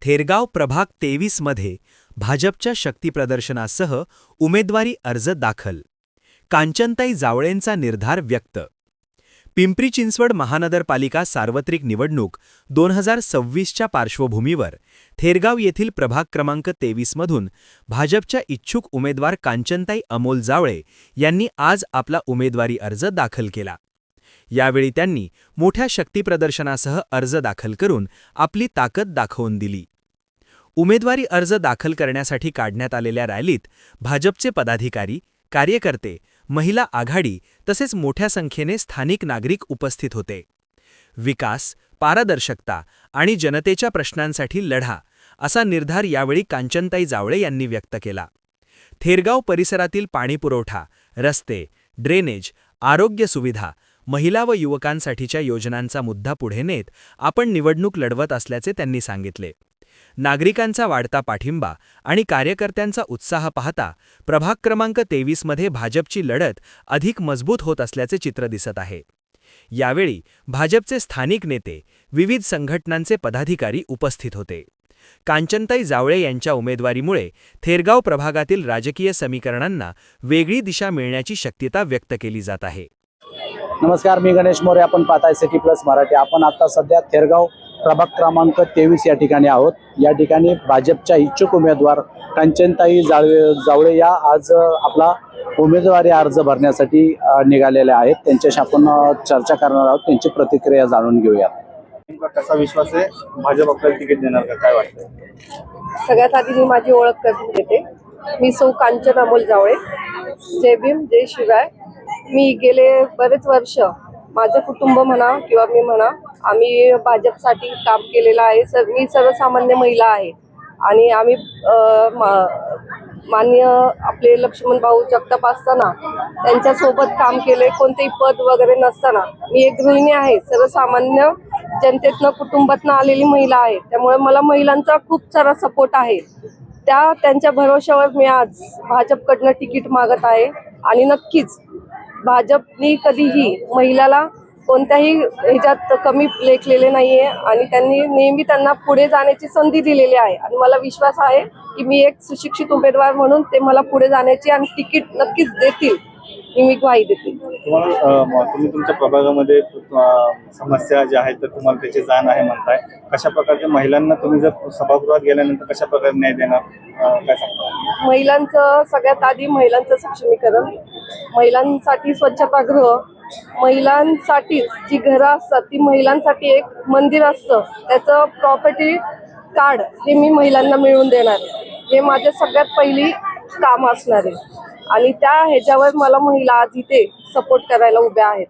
थेरगाव प्रभाग 23 मध्ये भाजपच्या शक्तीप्रदर्शनासह उमेदवारी अर्ज दाखल. कांचनताई जावळेंचा निर्धार व्यक्त. पिंपरी चिंचवड महानगरपालिका सार्वत्रिक निवडणूक 2026च्या पार्श्वभूमीवर थेरगाव येथील प्रभाग क्रमांक 23 मधून भाजपच्या इच्छुक उमेदवार कांचनताई अमोल जावळे यांनी आज आपला उमेदवारी अर्ज दाखल केला. यावेळी त्यांनी मोठ्या शक्तीप्रदर्शनासह अर्ज दाखल करून आपली ताकद दाखवून दिली. उमेदवारी अर्ज दाखल करण्यासाठी काढण्यात आलेल्या रॅलीत भाजपचे पदाधिकारी, कार्यकर्ते, महिला आघाडी तसेच मोठ्या संख्येने स्थानिक नागरिक उपस्थित होते. विकास, पारदर्शकता आणि जनतेच्या प्रश्नांसाठी लढा असा निर्धार यावेळी कांचनताई जावळे यांनी व्यक्त केला. थेरगाव परिसरातील पाणीपुरवठा, रस्ते, ड्रेनेज, आरोग्य सुविधा, महिला व युवकांसाठीच्या योजनांचा मुद्दा पुढे नेत आपण निवडणूक लढवत असल्याचे त्यांनी सांगितले. नागरिकांचा वाढता पाठिंबा आणि कार्यकर्त्यांचा उत्साह पाहता प्रभाग क्रमांक 23 मध्ये भाजपची लढत अधिक मजबूत होत असल्याचे चित्र दिसत आहे. यावेळी भाजपचे स्थानिक नेते, विविध संघटनांचे पदाधिकारी उपस्थित होते. कांचनताई जावळे यांच्या उमेदवारीमुळे थेरगाव प्रभागातील राजकीय समीकरणांना वेगळी दिशा मिळण्याची शक्यता व्यक्त केली जात आहे. नमस्कार, मी गणेश मोरे. आपण पाहताय सिटी प्लस मराठी. आपण आता सध्या थेरगाव प्रभाग क्रमांक 23 या ठिकाणी आहोत. या ठिकाणी भाजपच्या इच्छुक उमेदवार कांचनताई जावळे या आज आपला उमेदवारी अर्ज भरण्यासाठी निघालेल्या आहेत. त्यांच्याशी आपण चर्चा करणार आहोत, त्यांची प्रतिक्रिया जाणून घेऊया. कसा विश्वास आहे भाजप आपल्याला तिकीट देणार का, काय वाटतं? सगळ्यात आधी मी माझी ओळख करून देते. मी सौ कांचन अमोल जावळे. जय भीम, जय शिवाय. मी गेले बरेच वर्ष माझं कुटुंब म्हणा किंवा मी म्हणा, आम्ही भाजपसाठी काम केलेलं आहे. मी सर्वसामान्य महिला आहे आणि आम्ही माननीय आपले लक्ष्मण भाऊ जगताप असताना त्यांच्यासोबत काम केले. कोणतेही पद वगैरे नसताना मी एक गृहिणी आहे, सर्वसामान्य जनतेतनं कुटुंबातनं आलेली महिला आहे. त्यामुळे मला महिलांचा खूप सारा सपोर्ट आहे. त्यांच्या भरोश्यावर मी आज भाजपकडनं तिकीट मागत आहे आणि नक्कीच भाजपनी कधीही महिलाला कोणत्याही ह्याच्यात कमी लेखलेले नाहीये आणि त्यांनी नेहमी त्यांना पुढे जाण्याची संधी दिलेली आहे आणि मला विश्वास आहे की मी एक सुशिक्षित उमेदवार म्हणून ते मला पुढे जाण्याची आणि तिकीट नक्कीच देतील ही मी ग्वाही देते. तुम्ही तुमच्या प्रभागामध्ये समस्या ज्या आहेत तर तुम्हाला त्याची जाण आहे म्हणताय. कशा प्रकारच्या महिलांना तुम्ही जर सभागृहात गेल्यानंतर कशा प्रकारे न्याय देणार, काय सांगता? महिलांचं सगळ्यात आधी महिलांचं सक्षमीकरण, महिलांसाठी स्वच्छतागृह, महिलांसाठी जी घरं असतात ती महिलांसाठी एक मंदिर असतं त्याचं प्रॉपर्टी कार्ड हे मी महिलांना मिळवून देणार आहे. हे माझे सगळ्यात पहिली काम असणार आहे आणि त्या ह्याच्यावर मला महिला आज इथे सपोर्ट करायला उभ्या आहेत.